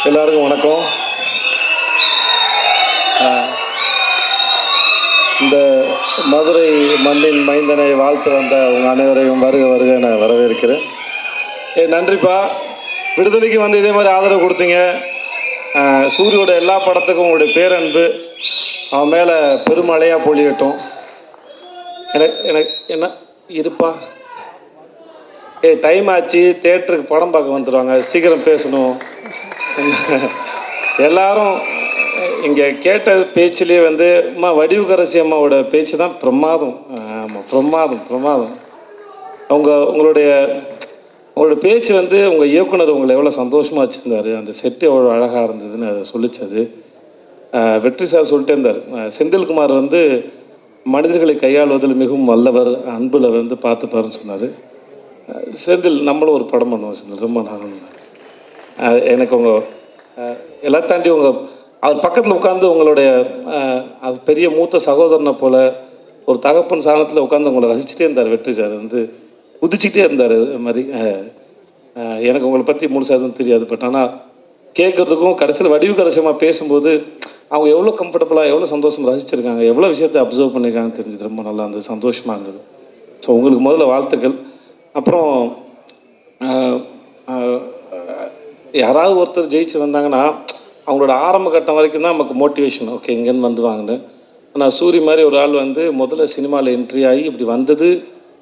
எல்லாருக்கும் வணக்கம். இந்த மதுரை மண்ணின் மைந்தனை வாழ்த்து வந்த உங்கள் அனைவரையும் வருக வருக நான் வரவேற்கிறேன். நன்றிப்பா. விடுதலைக்கு வந்து இதே மாதிரி ஆதரவு கொடுத்தீங்க. சூரியோட எல்லா படத்துக்கும் உங்களுடைய பேரன்பு அவன் மேலே பெருமழையாக பொழியட்டும். எனக்கு என்ன இருப்பா, டைம் ஆச்சு, தேட்டருக்கு படம் பார்க்க வந்துடுவாங்க, சீக்கிரம் பேசணும். எல்லாரும் இங்கே கேட்ட பேச்சிலே வந்து அம்மா வடிவுக்கரசி அம்மாவோட பேச்சு தான் பிரமாதம். ஆமாம், பிரமாதம். உங்களுடைய பேச்சு வந்து உங்கள் இயக்குனர் உங்களை எவ்வளோ சந்தோஷமாக வச்சுருந்தார், அந்த செட்டு எவ்வளோ அழகாக இருந்ததுன்னு அதை சொல்லிச்சது. வெற்றி சார் சொல்லிட்டே இருந்தார், செந்தில்குமார் வந்து மனிதர்களை கையாளுவதில் மிகவும் வல்லவர், அன்பில் வந்து பார்த்துப்பாருன்னு சொன்னார். செந்தில் நம்மளும் ஒரு படம் பண்ணுவோம் செந்தில், ரொம்ப நான் எனக்கு உங்கள் எல்லாம் தாண்டி அவர் பக்கத்தில் உட்காந்து உங்களுடைய அது பெரிய மூத்த சகோதரனை போல் ஒரு தகப்பன் சாணத்தில் உட்காந்து உங்களை ரசிச்சுட்டே இருந்தார். வெற்றி சார் வந்து குதிச்சுக்கிட்டே இருந்தார். அது மாதிரி எனக்கு உங்களை பற்றி முழுசாக எதுவும் தெரியாது, பட் ஆனால் கேட்குறதுக்கும் கடைசியில் வடிவுக்கரசியமாக பேசும்போது அவங்க எவ்வளோ கம்ஃபர்டபுளாக எவ்வளோ சந்தோஷமாக ரசிச்சிருக்காங்க, எவ்வளோ விஷயத்தை அப்சர்வ் பண்ணியிருக்காங்கன்னு தெரிஞ்சது. ரொம்ப நல்லா இருந்தது, சந்தோஷமாக இருந்தது. ஸோ உங்களுக்கு முதல்ல வாழ்த்துக்கள். அப்புறம் யாராவது ஒருத்தர் ஜெயிச்சு வந்தாங்கன்னா அவங்களோட ஆரம்ப கட்டம் வரைக்கும் தான் நமக்கு மோட்டிவேஷன், ஓகே இங்கேருந்து வந்துவாங்கன்னு. ஆனால் சூரி மாதிரி ஒரு ஆள் வந்து முதல்ல சினிமாவில் என்ட்ரி ஆகி இப்படி வந்தது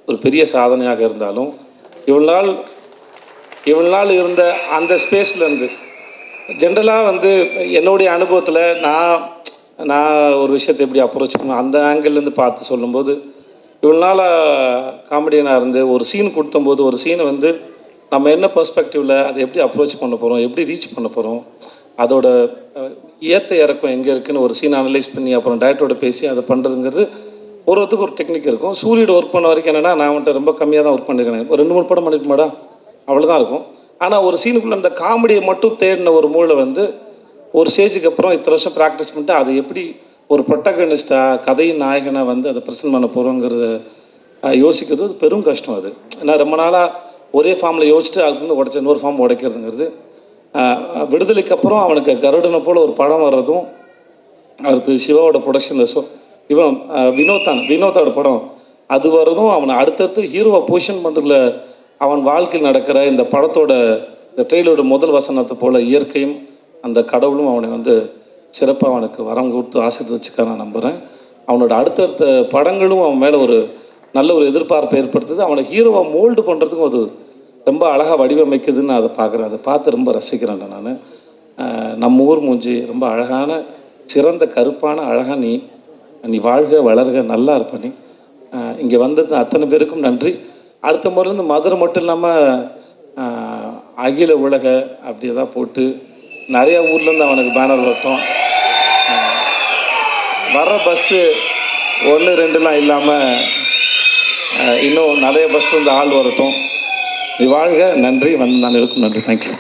ஒரு பெரிய சாதனையாக இருந்தாலும் இவ்வளோ நாள் இருந்த அந்த ஸ்பேஸ்லேருந்து ஜென்ரலாக வந்து என்னுடைய அனுபவத்தில் நான் ஒரு விஷயத்தை எப்படி அப்ரோச் பண்ணுவேன் அந்த ஆங்கிள்லேருந்து பார்த்து சொல்லும்போது, இவ்வளோ நாள் காமெடியனாக இருந்து ஒரு சீன் கொடுத்தம்போது ஒரு சீனை வந்து நம்ம என்ன பெர்ஸ்பெக்டிவில் அதை எப்படி அப்ரோச் பண்ண போகிறோம், எப்படி ரீச் பண்ண போகிறோம், அதோட ஏற்ற இறக்கம் எங்கே இருக்குதுன்னு ஒரு சீன் அனலைஸ் பண்ணி அப்புறம் டேரக்டரோட பேசி அதை பண்ணுறதுங்கிறது ஒருத்தருக்கு ஒரு டெக்னிக் இருக்கும். சூரியோட ஒர்க் பண்ண வரைக்கும் என்னென்னா நான் வந்துட்டு ரொம்ப கம்மியாக தான் ஒர்க் பண்ணியிருக்கேன், ஒரு 2-3 படம் பண்ணிட்டு மாடா அவ்வளோதான் இருக்கும். ஆனால் ஒரு சீனுக்குள்ளே அந்த காமெடியை மட்டும் தேடின ஒரு மூளை வந்து ஒரு ஸ்டேஜுக்கு அப்புறம் இத்தனை வருஷம் ப்ராக்டிஸ் பண்ணிட்டு அதை எப்படி ஒரு ப்ரொட்டகனிஸ்டாக கதையின் நாயகனாக வந்து அதை ப்ரெசென்ட் பண்ண போகிறோங்கிறத யோசிக்கிறது அது பெரும் கஷ்டம். அது ஏன்னா ரொம்ப நாளாக ஒரே ஃபார்மில் யோசிச்சுட்டு அதுலேருந்து உடச்சி இன்னொரு ஃபார்ம் உடைக்கிறதுங்கிறது. விடுதலைக்கு அப்புறம் அவனுக்கு கருடனை போல் ஒரு படம் வர்றதும், அடுத்து சிவாவோட ப்ரொடக்ஷனில் இவன் வினோத்தோட படம் அது வர்றதும், அவனை அடுத்தடுத்து ஹீரோவை பொசிஷன் பண்ணுறதுல அவன் வாழ்க்கையில் நடக்கிற இந்த படத்தோட இந்த ட்ரெயிலோட முதல் வசனத்தை போல் இயற்கையும் அந்த கடவுளும் அவனை வந்து சிறப்பாக அவனுக்கு வரம் கொடுத்து ஆசீர்வதிச்சுக்க நான் நம்புகிறேன். அவனோட அடுத்தடுத்த படங்களும் அவன் மேலே ஒரு நல்ல ஒரு எதிர்பார்ப்பை ஏற்படுத்துது. அவனை ஹீரோவை மோல்டு பண்ணுறதுக்கும் அது ரொம்ப அழகாக வடிவமைக்குதுன்னு நான் அதை பார்க்குறேன். அதை பார்த்து ரொம்ப ரசிக்கிறேன் நான். நம்ம ஊர் மூஞ்சி ரொம்ப அழகான சிறந்த கருப்பான அழகாக நீ வாழ்க வளர்க நல்லா இருப்ப. நீ இங்கே வந்தது அத்தனை பேருக்கும் நன்றி. அடுத்த முறையிலேருந்து மதுரை மட்டும் இல்லாமல் அகில உலக அப்படியே தான் போட்டு நிறையா ஊர்லேருந்து அவனுக்கு பேனர் வரட்டும். வர பஸ்ஸு 1-2லாம் இல்லாமல் இன்னும் நிறைய பஸ்ஸில் இருந்து ஆள் வரட்டும். நீ வாழ்க. நன்றி. வந்து நான் இருக்கும். நன்றி. தேங்க்யூ.